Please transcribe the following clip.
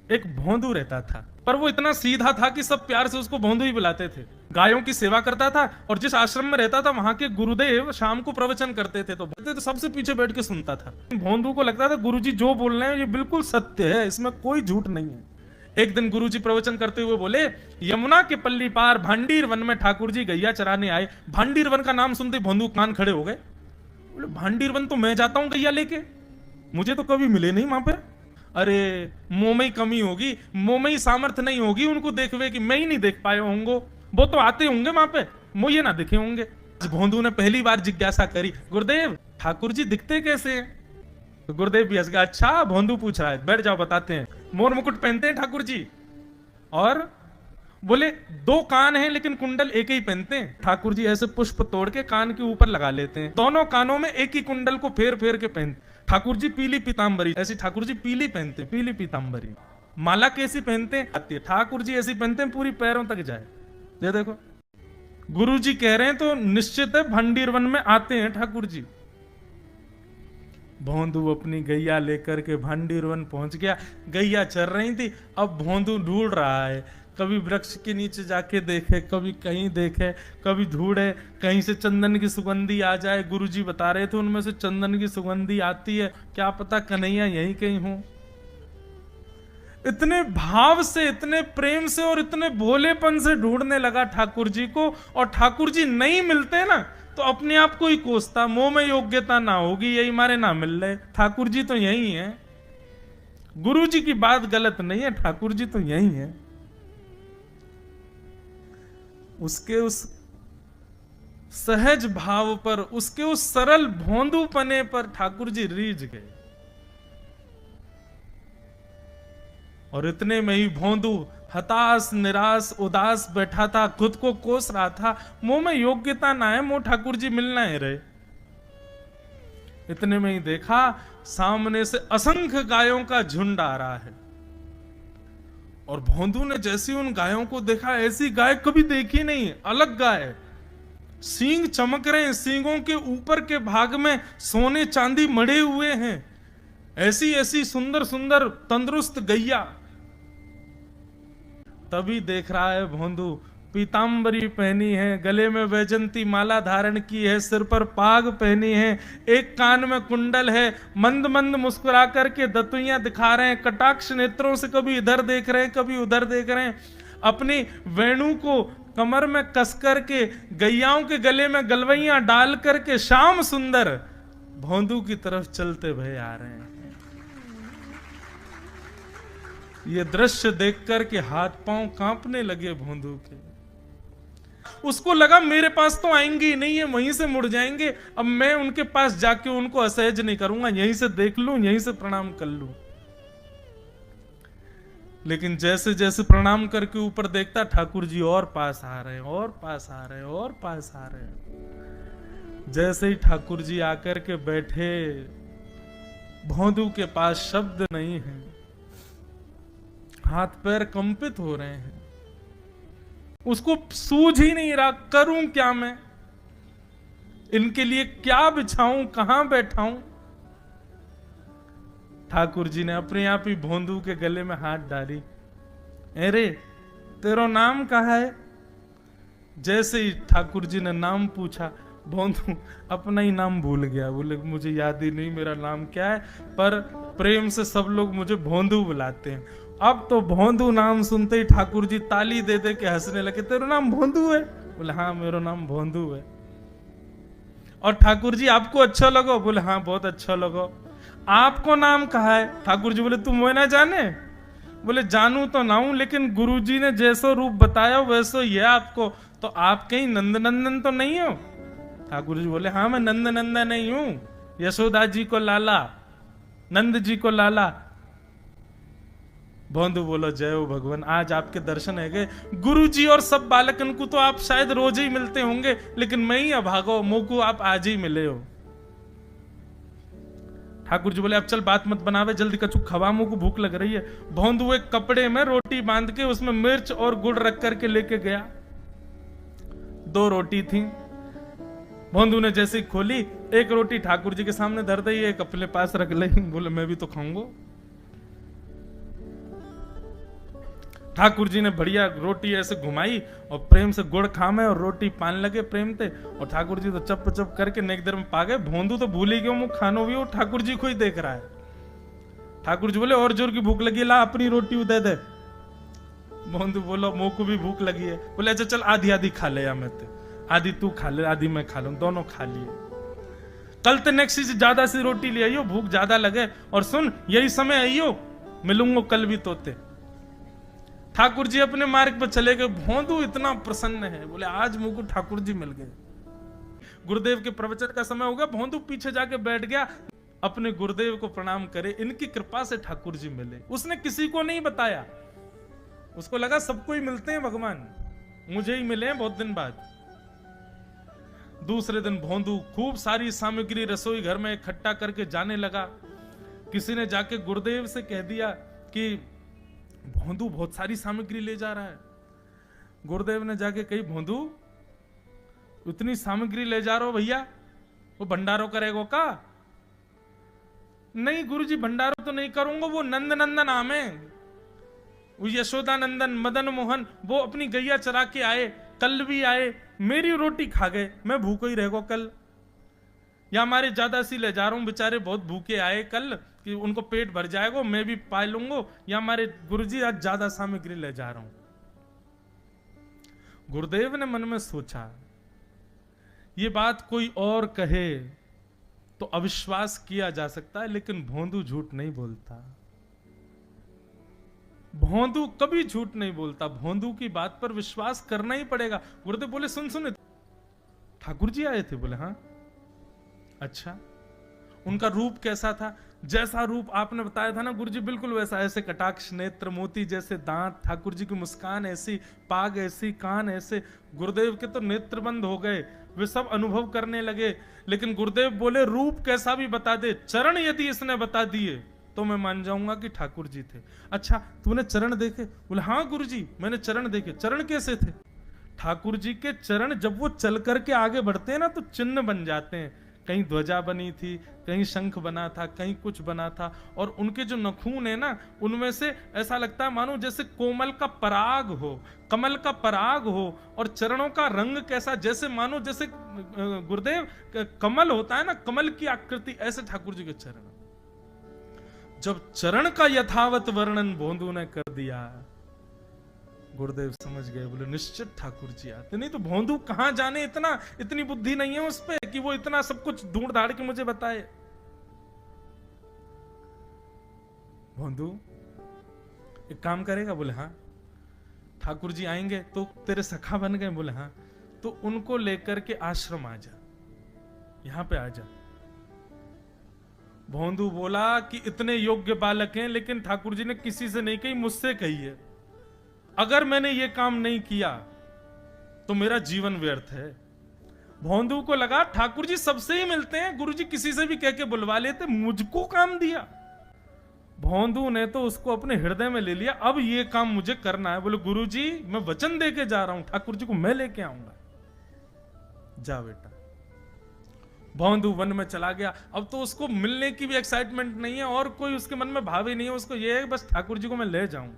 एक भोंदू रहता था, पर वो इतना सीधा था कि सब प्यार से उसको भोंदू ही बुलाते थे। गायों की सेवा करता था और जिस आश्रम में रहता था वहां के गुरुदेव शाम को प्रवचन करते थे तो सबसे पीछे बैठ के सुनता था। भोंदू को लगता था गुरुजी जो बोल रहे हैं ये बिल्कुल सत्य है, इसमें कोई झूठ नहीं है। एक दिन गुरुजी प्रवचन करते हुए बोले, यमुना के पल्ली पार भांडीर वन में ठाकुर जी गैया चराने आए। भांडीर वन का नाम सुनते भोंदू कान खड़े हो गए। बोले भांडीर वन तो मैं जाता हूं गैया लेके, मुझे तो कभी मिले नहीं वहां पे। अरे मुंह में ही कमी होगी, मुंह में ही सामर्थ्य नहीं होगी उनको देखवे कि मैं ही नहीं देख पाए होंगे, वो तो आते होंगे वहां पे, मुझे ना दिखे होंगे। भोंदू ने पहली बार जिज्ञासा करी, गुरुदेव ठाकुर जी दिखते कैसे हैं? तो गुरुदेव भी हंस गया, अच्छा भोंदू पूछ रहा है, बैठ जाओ बताते हैं। मोर मुकुट पहनते हैं ठाकुर जी, और बोले दो कान हैं लेकिन कुंडल एक ही पहनते हैं। ठाकुर जी ऐसे पुष्प तोड़ के कान के ऊपर लगा लेते हैं, दोनों कानों में एक ही कुंडल को फेर फेर के पहनते। ठाकुर जी पीली पीतांबरी, ऐसी ठाकुर जी पीली पहनते, पीली पीतांबरी। माला कैसी पहनते हैं? ठाकुर जी ऐसी पहनते हैं पूरी पैरों तक जाए। ये देखो गुरु जी कह रहे हैं तो निश्चित है भंडीर वन में आते हैं ठाकुर जी। भोंदू अपनी गैया लेकर के भांडीर वन पहुंच गया। गैया चर रही थी, अब भोंदू ढूंढ रहा है, कभी वृक्ष के नीचे जाके देखे, कभी कहीं देखे, कभी ढूंढे कहीं से चंदन की सुगंधी आ जाए। गुरुजी बता रहे थे उनमें से चंदन की सुगंधी आती है, क्या पता कन्हैया यहीं कहीं हो। इतने भाव से, इतने प्रेम से और इतने भोलेपन से ढूंढने लगा ठाकुर जी को, और ठाकुर जी नहीं मिलते ना तो अपने आप को ही कोसता, मुंह में योग्यता ना होगी यही मारे ना मिल रहे, ठाकुर जी तो यही है। गुरु जी की बात गलत नहीं है, ठाकुर जी तो यही है। उसके उस सहज भाव पर, उसके उस सरल भोंदूपने पर ठाकुर जी रीझ गए। और इतने में ही भोंदू हताश निराश उदास बैठा था, खुद को कोस रहा था, मुंह में योग्यता ना है, मुंह ठाकुर जी मिलना है रहे। इतने में ही देखा सामने से असंख्य गायों का झुंड आ रहा है, और भोंदू ने जैसी उन गायों को देखा, ऐसी गाय कभी देखी नहीं, अलग गाय, सींग चमक रहे हैं, सींगों के ऊपर के भाग में सोने चांदी मढ़े हुए हैं, ऐसी ऐसी सुंदर सुंदर तंदुरुस्त गैया। तभी देख रहा है भोंदू, पीतांबरी पहनी है, गले में वैजंती माला धारण की है, सिर पर पाग पहनी है, एक कान में कुंडल है, मंद मंद मुस्कुरा करके दतुइयां दिखा रहे हैं, कटाक्ष नेत्रों से कभी इधर देख रहे हैं कभी उधर देख रहे हैं, अपनी वेणु को कमर में कस करके गैयाओं के गले में गलवैयां डाल करके श्याम सुंदर भोंदू की तरफ चलते भय आ रहे हैं। ये दृश्य देख करके हाथ पांव कांपने लगे भोंदू के। उसको लगा मेरे पास तो आएंगे ही नहीं, है वहीं से मुड़ जाएंगे, अब मैं उनके पास जाके उनको असहज नहीं करूंगा, यहीं से देख लूं, यहीं से प्रणाम कर लूं। लेकिन जैसे जैसे प्रणाम करके ऊपर देखता, ठाकुर जी और पास आ रहे हैं, और पास आ रहे हैं, और पास आ रहे हैं। जैसे ही ठाकुर जी आकर के बैठे, भोंदू के पास शब्द नहीं है, हाथ पैर कंपित हो रहे हैं, उसको सूझ ही नहीं रहा करूं क्या मैं, इनके लिए क्या बिछाऊं, कहां बैठाऊं। ठाकुर जी ने अपने आप ही भोंदू के गले में हाथ डाली, अरे तेरा नाम कहा है? जैसे ही ठाकुर जी ने नाम पूछा, भोंदू अपना ही नाम भूल गया, बोले मुझे याद ही नहीं मेरा नाम क्या है, पर प्रेम से सब लोग मुझे भोंदू बुलाते हैं। अब तो भोंदू नाम सुनते ही ठाकुर जी ताली दे दे के हंसने लगे, तेरा नाम भोंदू है? बोले हाँ मेरा नाम भोंदू है। और ठाकुर जी आपको अच्छा लगो? बोले हाँ बहुत अच्छा लगो। आपको नाम कहा है? ठाकुर जी बोले तुम वो ना जाने? बोले जानू तो ना हूं, लेकिन गुरु जी ने जैसा रूप बताया वैसो ही है आपको, तो आप कहीं नंद नंदन तो नहीं हो? ठाकुर जी बोले हाँ मैं नंद नंदन नहीं हूं, यशोदा जी को लाला, नंद जी को लाला। भोंदू बोलो जय हो भगवान, आज आपके दर्शन है गए। गुरु जी और सब बालकन को तो आप शायद रोज ही मिलते होंगे, लेकिन मैं ही अभागो, मुंह को आप आज ही मिले हो। ठाकुर जी बोले अब चल बात मत बनावे, जल्दी कछु खवा, मुंह को भूख लग रही है। भोंदू एक कपड़े में रोटी बांध के उसमें मिर्च और गुड़ रख करके लेके गया। 2 रोटी थी। भोंदू ने जैसे खोली, एक रोटी ठाकुर जी के सामने धर दी, एक अपने पास रख ली। बोले मैं भी तो खाऊंगा। ठाकुर जी ने बढ़िया रोटी ऐसे घुमाई और प्रेम से गुड़ खामे और रोटी पान लगे प्रेम थे। और ठाकुर जी तो चप चप करके नेक देर में पा गए। भोंदू तो भूल ही गयो, मुंह खानो भी वो ठाकुर जी को ही देख रहा है। ठाकुर जी बोले और जोर की भूख लगी, ला अपनी रोटी दे दे। भोंदू बोलो मुंह को भी भूख लगी है। बोले अच्छा चल आधी आधी खा ले, या मैं आधी तू खा ले आधी मैं खा लूं, दोनों खा लिए। कल तो नेक्स्ट से ज्यादा सी रोटी ले आइयो, भूख ज्यादा लगे। और सुन यही समय आइयो, मिलूंगा कल भी तोते। ठाकुर जी अपने मार्ग पर चले गए। भोंदू इतना प्रसन्न है, बोले आज मुझको ठाकुर जी मिल गए। गुरुदेव के प्रवचन का समय हो गया। भोंदू पीछे जाके बैठ गया, अपने गुरुदेव को प्रणाम करे, इनकी कृपा से ठाकुर जी मिले। उसने किसी को नहीं बताया, उसको लगा सबको ही मिलते हैं भगवान, मुझे ही मिले हैं बहुत दिन बाद। दूसरे दिन भोंदू खूब सारी सामग्री रसोई घर में इकट्ठा करके जाने लगा। किसी ने जाके गुरुदेव से कह दिया कि भोंदू बहुत सारी सामग्री ले जा रहा है। गुरुदेव ने जाके कही भोंदू इतनी सामग्री ले जा रहा हो भैया, वो भंडारो करेगो का? नहीं गुरुजी भंडारो तो नहीं करूंगा, वो नंद नंदन नाम है, वो यशोदा नंदन मदन मोहन वो अपनी गैया चरा के आए, कल भी आए, मेरी रोटी खा गए, मैं भूखो ही रहेगा कल। या हमारे ज्यादा सी ले जा रहा हूं, बेचारे बहुत भूखे आए कल कि उनको पेट भर जाएगा, मैं भी पा लूंगा। या हमारे गुरुजी आज ज्यादा सामग्री ले जा रहा हूं। गुरुदेव ने मन में सोचा ये बात कोई और कहे तो अविश्वास किया जा सकता है, लेकिन भोंदू झूठ नहीं बोलता। भोंदू कभी झूठ नहीं बोलता, भोंदू की बात पर विश्वास करना ही पड़ेगा। गुरुदेव बोले सुन सुन ठाकुर जी आए थे? बोले हाँ। अच्छा उनका रूप कैसा था? जैसा रूप आपने बताया था ना गुरुजी बिल्कुल वैसा, ऐसे कटाक्ष नेत्र मोती जैसे दांत, ठाकुर जी की मुस्कान ऐसी, पाग ऐसी, कान ऐसे। गुरुदेव के तो नेत्र बंद हो गए, वे सब अनुभव करने लगे। लेकिन गुरुदेव बोले रूप कैसा भी बता दे, चरण यदि इसने बता दिए तो मैं मान जाऊंगा कि ठाकुर जी थे। अच्छा तूने चरण देखे? बोले हाँ गुरुजी मैंने चरण देखे। चरण कैसे थे? ठाकुर जी के चरण जब वो चल करके आगे बढ़ते हैं ना तो चिन्ह बन जाते हैं। कहीं ध्वजा बनी थी, कहीं शंख बना था, कहीं कुछ बना था। और उनके जो नखून है ना उनमें से ऐसा लगता है मानो जैसे कोमल का पराग हो, कमल का पराग हो। और चरणों का रंग कैसा, जैसे मानो जैसे गुरुदेव कमल होता है ना, कमल की आकृति, ऐसे ठाकुर जी के चरण। जब चरण का यथावत वर्णन भोंदू ने कर दिया, गुरुदेव समझ गए, बोले निश्चित ठाकुर जी आते। नहीं तो भोंदू कहां जाने, इतनी बुद्धि नहीं है उस पे कि वो इतना सब कुछ ढूंढ धाड़ के मुझे बताए। भोंदू एक काम करेगा? बोले हाँ। ठाकुर जी आएंगे तो तेरे सखा बन गए? बोले हाँ। तो उनको लेकर के आश्रम आ जा, यहां पे आ जा। भोंदू बोला कि इतने योग्य बालक हैं, लेकिन ठाकुर जी ने किसी से नहीं कही, मुझसे कही है। अगर मैंने ये काम नहीं किया तो मेरा जीवन व्यर्थ है। भोंदू को लगा ठाकुर जी सबसे ही मिलते हैं, गुरुजी किसी से भी कह के बुलवा लेते, मुझको काम दिया। भोंदू ने तो उसको अपने हृदय में ले लिया, अब ये काम मुझे करना है। बोले गुरुजी मैं वचन दे के जा रहा हूं, ठाकुर जी को मैं लेके आऊंगा। जा बेटा। भोंदू वन में चला गया। अब तो उसको मिलने की भी एक्साइटमेंट नहीं है और कोई उसके मन में भाव ही नहीं है, उसको ये है बस ठाकुर जी को मैं ले जाऊं।